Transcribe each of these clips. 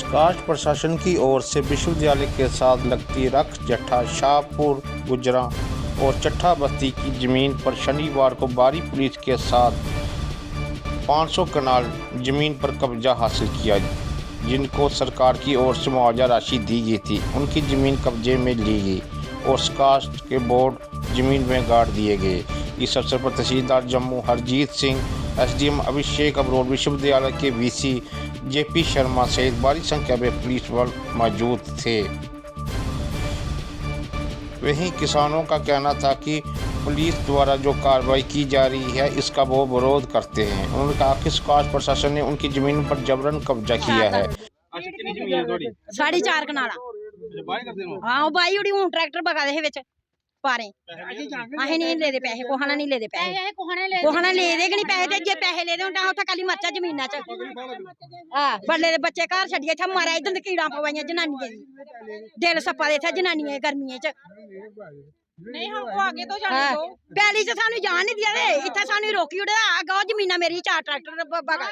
Cast प्रशासन की ओर से विश्वविद्यालय के साथ लगती रख जट्ठा शाहपुर गुजरा और चट्ठा बस्ती की जमीन पर शनिवार को बारी पुलिस के साथ 500 कनाल जमीन पर कब्जा हासिल किया, जिनको सरकार की ओर से मुआवजा राशि दी गई थी। उनकी ज़मीन कब्जे में ली गई और कास्ट के बोर्ड ज़मीन में गाड़ दिए गए। इस अवसर पर तहसीलदार जम्मू हरजीत सिंह, एसडीएम अभिषेक अब्रोल, विश्वविद्यालय के वीसी जेपी शर्मा सहित बड़ी संख्या में पुलिस बल मौजूद थे। वहीं किसानों का कहना था कि पुलिस द्वारा जो कार्रवाई की जा रही है इसका वो विरोध करते हैं। उन्होंने कहा कि कास्ट प्रशासन ने उनकी जमीन पर जबरन कब्जा किया है। 4.5 कनाला हाँ बाई उड़ी हूं ट्रैक्टर बगा दे विच पारे अहे नहीं ले दे पैसे कोहना नहीं ले दे पैसे कोहना ले दे कि नहीं पैसे ते जे पैसे ले दे उठा उठा खाली मरचा जमीना च हां बल्ले दे बच्चे घर छड्डिए थे मारा इधर कीड़ा पवाइयां जनानियां दिल सप्पा दे थे जनानियां गर्मियां च नहीं हम को आगे तो जाने दो पहली से सानू जान नहीं दिया रे इथे सानू रोकी उड़े आगा जमीना मेरी 4 ट्रैक्टर बगा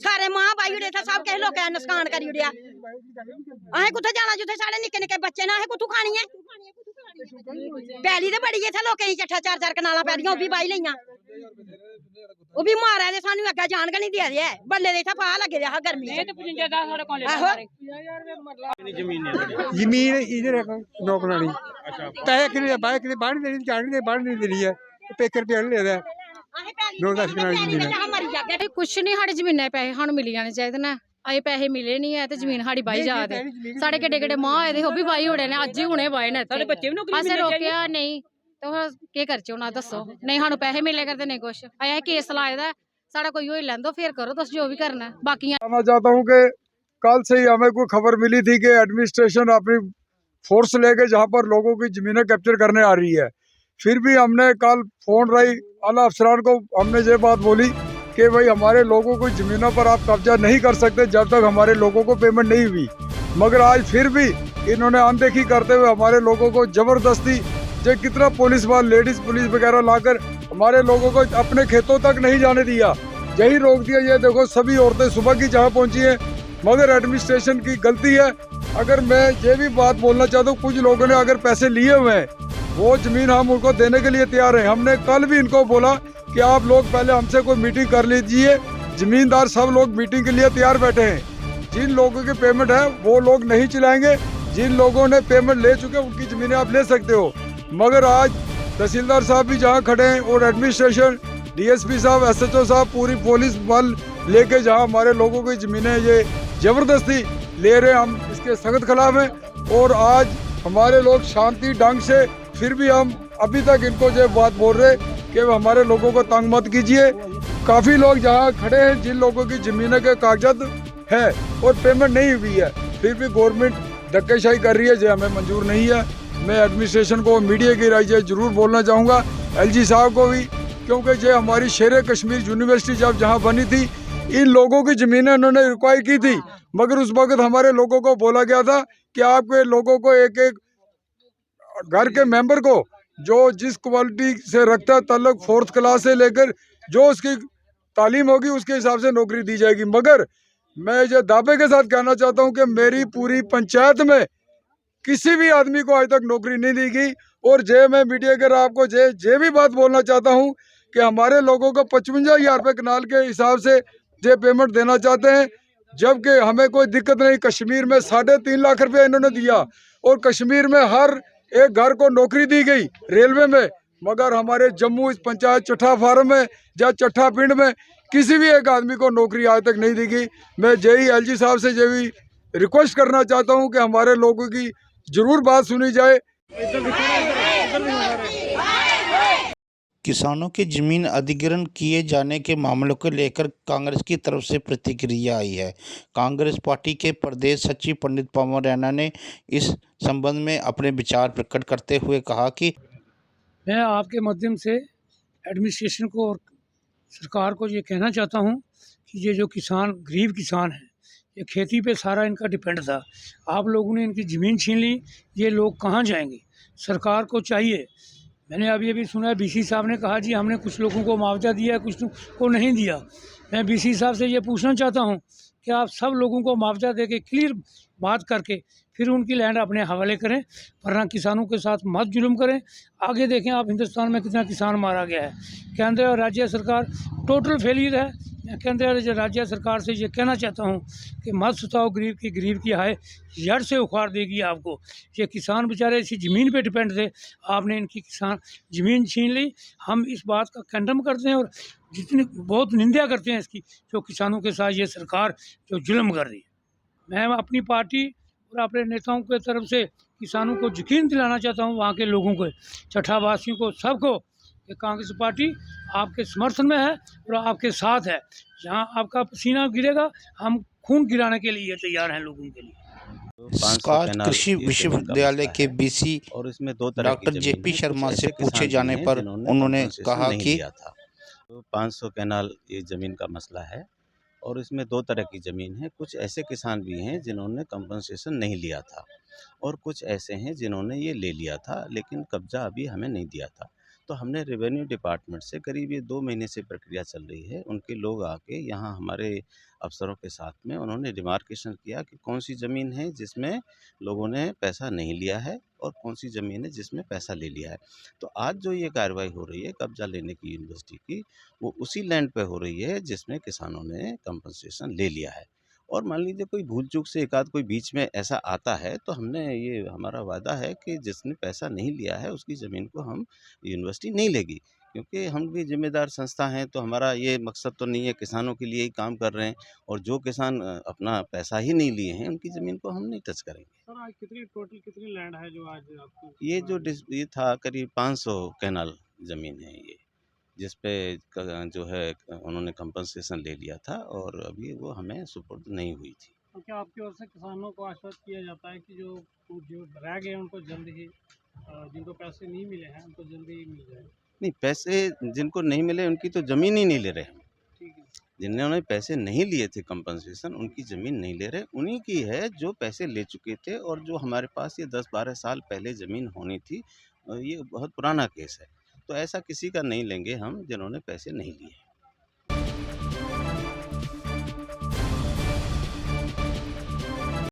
सारे मां भाई उड़े थे सब कह लोग नुकसान करी उड़िया अहे कुथे जाना जिथे साडे निक्के निक्के बच्चे ना अहे कुथू खानी है पहली तो बड़ी थे लोकें चट्ठा 4 कनाला पैलियां भी बाई लईयां वो भी मारा दे सानू अग्गे जान का नहीं दिया दे बल्ले दे इथे पा लगे दे गर्मी ये तो 55 साडे कोल जमीन इधर है 9 कनाली पैसे किने बाहर नहीं देनी चाड़ नहीं बाहर नहीं देनी है पेकर पे ले दे 9-10 कनाली जमीन कुछ नहीं साडी जमीना पैसे सानू मिल जाने चाहिए ना अजे पैसे मिले नहीं है तो जमीन साड़ी बाई जा दे साढ़े केडे केडे मां होए दे भी बाई होड़े ने अज ही हुणे बाए ने साडे बच्चे भी नौकरी असें रोकिया नहीं तो के करचे हुण दसो नहीं सानू पैसे मिले करते नहीं कुछ अजें केस लाए दा साडा कोई होई लैंदो फिर करो तुस जो भी करना बाकी मैं चाहता हूं कि कल से ही हमें कोई खबर मिली थी कि एडमिनिस्ट्रेशन अपनी फोर्स लेके जहां पर लोगों की जमीनें कैप्चर करने आ रही है। फिर भी हमने कल फोन रही आला अफसरान को हमने ये बात बोली कि भाई हमारे लोगों को जमीनों पर आप कब्जा नहीं कर सकते जब तक हमारे लोगों को पेमेंट नहीं हुई। मगर आज फिर भी इन्होंने अनदेखी करते हुए हमारे लोगों को जबरदस्ती जो कितना पुलिस वाले लेडीज पुलिस वगैरह लाकर हमारे लोगों को अपने खेतों तक नहीं जाने दिया, यही रोक दिया। ये देखो सभी औरतें सुबह की जहाँ पहुँची हैं मगर एडमिनिस्ट्रेशन की गलती है। अगर मैं ये भी बात बोलना चाहता हूँ कुछ लोगों ने अगर पैसे लिए हुए हैं वो जमीन हम उनको देने के लिए तैयार हैं। हमने कल भी इनको बोला कि आप लोग पहले हमसे कोई मीटिंग कर लीजिए। जमींदार सब लोग मीटिंग के लिए तैयार बैठे हैं। जिन लोगों की पेमेंट है वो लोग नहीं चलाएंगे, जिन लोगों ने पेमेंट ले चुके उनकी जमीनें आप ले सकते हो। मगर आज तहसीलदार साहब भी जहाँ खड़े हैं और एडमिनिस्ट्रेशन डीएसपी साहब एसएचओ साहब पूरी पुलिस बल लेके जहाँ हमारे लोगों की जमीनें ये जबरदस्ती ले रहे हैं, हम इसके सख्त खिलाफ हैं। और आज हमारे लोग शांति ढंग से फिर भी हम अभी तक इनको ये बात बोल रहे कि हमारे लोगों को तंग मत कीजिए। काफ़ी लोग जहाँ खड़े हैं जिन लोगों की ज़मीनों के कागजात है और पेमेंट नहीं हुई है फिर भी गवर्नमेंट धक्केशाही कर रही है, जो हमें मंजूर नहीं है। मैं एडमिनिस्ट्रेशन को मीडिया की राय जरूर बोलना चाहूँगा, एलजी साहब को भी, क्योंकि ये हमारी शेर कश्मीर यूनिवर्सिटी जब जहाँ बनी थी इन लोगों की ज़मीनें उन्होंने रिक्वायर की थी। मगर उस वक्त हमारे लोगों को बोला गया था कि आपके लोगों को एक एक घर के मेंबर को जो जिस क्वालिटी से रखता है तल्लुक 4th क्लास से लेकर जो उसकी तालीम होगी उसके हिसाब से नौकरी दी जाएगी। मगर मैं ये दावे के साथ कहना चाहता हूँ कि मेरी पूरी पंचायत में किसी भी आदमी को आज तक नौकरी नहीं दी गई। और जे मैं मीडिया के आपको जे भी बात बोलना चाहता हूँ कि हमारे लोगों को 55,000 रुपये कनाल के हिसाब से जे पेमेंट देना चाहते हैं, जबकि हमें कोई दिक्कत नहीं। कश्मीर में 3.5 लाख रुपये इन्होंने दिया और कश्मीर में हर एक घर को नौकरी दी गई रेलवे में। मगर हमारे जम्मू इस पंचायत चट्ठा फार्म में या चट्ठा पिंड में किसी भी एक आदमी को नौकरी आज तक नहीं दी गई। मैं जेई एलजी साहब से ये भी रिक्वेस्ट करना चाहता हूं कि हमारे लोगों की जरूर बात सुनी जाए। किसानों की जमीन अधिग्रहण किए जाने के मामलों को लेकर कांग्रेस की तरफ से प्रतिक्रिया आई है। कांग्रेस पार्टी के प्रदेश सचिव पंडित पवन रैना ने इस संबंध में अपने विचार प्रकट करते हुए कहा कि मैं आपके माध्यम से एडमिनिस्ट्रेशन को और सरकार को ये कहना चाहता हूँ कि ये जो किसान गरीब किसान हैं ये खेती पे सारा इनका डिपेंड था। आप लोगों ने इनकी ज़मीन छीन ली, ये लोग कहाँ जाएंगे? सरकार को चाहिए, मैंने अभी सुना है बीसी साहब ने कहा जी हमने कुछ लोगों को मुआवजा दिया है कुछ को नहीं दिया। मैं बीसी साहब से ये पूछना चाहता हूँ कि आप सब लोगों को मुआवजा दे के क्लियर बात करके फिर उनकी लैंड अपने हवाले करें, वरना किसानों के साथ मत जुल्म करें। आगे देखें आप हिंदुस्तान में कितना किसान मारा गया है। केंद्र और राज्य सरकार टोटल फेलियर है। मैं केंद्र और राज्य सरकार से ये कहना चाहता हूँ कि मत सुताओ गरीब की हाय जड़ से उखाड़ देगी आपको। ये किसान बेचारे इसी ज़मीन पे डिपेंड थे, आपने इनकी किसान ज़मीन छीन ली। हम इस बात का कंडम करते हैं और जितनी बहुत निंदा करते हैं इसकी, जो किसानों के साथ ये सरकार जो जुल्म कर रही है। मैं अपनी पार्टी और अपने नेताओं की तरफ से किसानों को यकीन दिलाना चाहता हूँ, वहाँ के लोगों को, चट्ठा वासियों को, सबको, कि कांग्रेस पार्टी आपके समर्थन में है और आपके साथ है। जहाँ आपका पसीना गिरेगा हम खून गिराने के लिए तैयार हैं लोगों के लिए। स्कॉच कृषि विश्वविद्यालय के बीसी और इसमें दो तरह डॉक्टर की जेपी जमीन है। शर्मा कुछ से ऐसे पूछे किसान जाने भी हैं पर जिन्होंने उन्होंने compensation कहा नहीं कि लिया था। तो 500 कैनाल ये ज़मीन का मसला है और इसमें दो तरह की ज़मीन है। कुछ ऐसे किसान भी हैं जिन्होंने कंपनसेशन नहीं लिया था और कुछ ऐसे हैं जिन्होंने ये ले लिया था लेकिन कब्जा अभी हमें नहीं दिया था। तो हमने रेवेन्यू डिपार्टमेंट से करीब ये 2 महीने से प्रक्रिया चल रही है। उनके लोग आके यहाँ हमारे अफसरों के साथ में उन्होंने डिमार्केशन किया कि कौन सी ज़मीन है जिसमें लोगों ने पैसा नहीं लिया है और कौन सी ज़मीन है जिसमें पैसा ले लिया है। तो आज जो ये कार्रवाई हो रही है कब्जा लेने की यूनिवर्सिटी की, वो उसी लैंड पे हो रही है जिसमें किसानों ने कंपनसेशन ले लिया है। और मान लीजिए कोई भूल चूक से एक आध कोई बीच में ऐसा आता है तो हमने ये हमारा वादा है कि जिसने पैसा नहीं लिया है उसकी ज़मीन को हम यूनिवर्सिटी नहीं लेगी, क्योंकि हम भी जिम्मेदार संस्था हैं। तो हमारा ये मकसद तो नहीं है, किसानों के लिए ही काम कर रहे हैं और जो किसान अपना पैसा ही नहीं लिए हैं उनकी ज़मीन को हम नहीं टच करेंगे। सर आज कितनी लैंड है जो आज आपको ये जो ये था करीब 500 कैनाल ज़मीन है ये, जिस पे जो है उन्होंने कंपनसेशन ले लिया था और अभी वो हमें सुपुर्द नहीं हुई थी। तो क्या आपकी ओर से किसानों को आश्वस्त किया जाता है कि जो जो रह गए उनको जल्द ही जिनको पैसे नहीं मिले हैं उनको जल्दी ही मिल जाए? नहीं, पैसे जिनको नहीं मिले उनकी तो ज़मीन ही नहीं ले रहे हम। ठीक है। जिन्होंने पैसे नहीं लिए थे कंपनसेशन उनकी ज़मीन नहीं ले रहे, उन्हीं की है जो पैसे ले चुके थे और जो हमारे पास ये 10-12 साल पहले ज़मीन होनी थी। ये बहुत पुराना केस है। तो ऐसा किसी का नहीं लेंगे हम जिन्होंने पैसे नहीं लिए।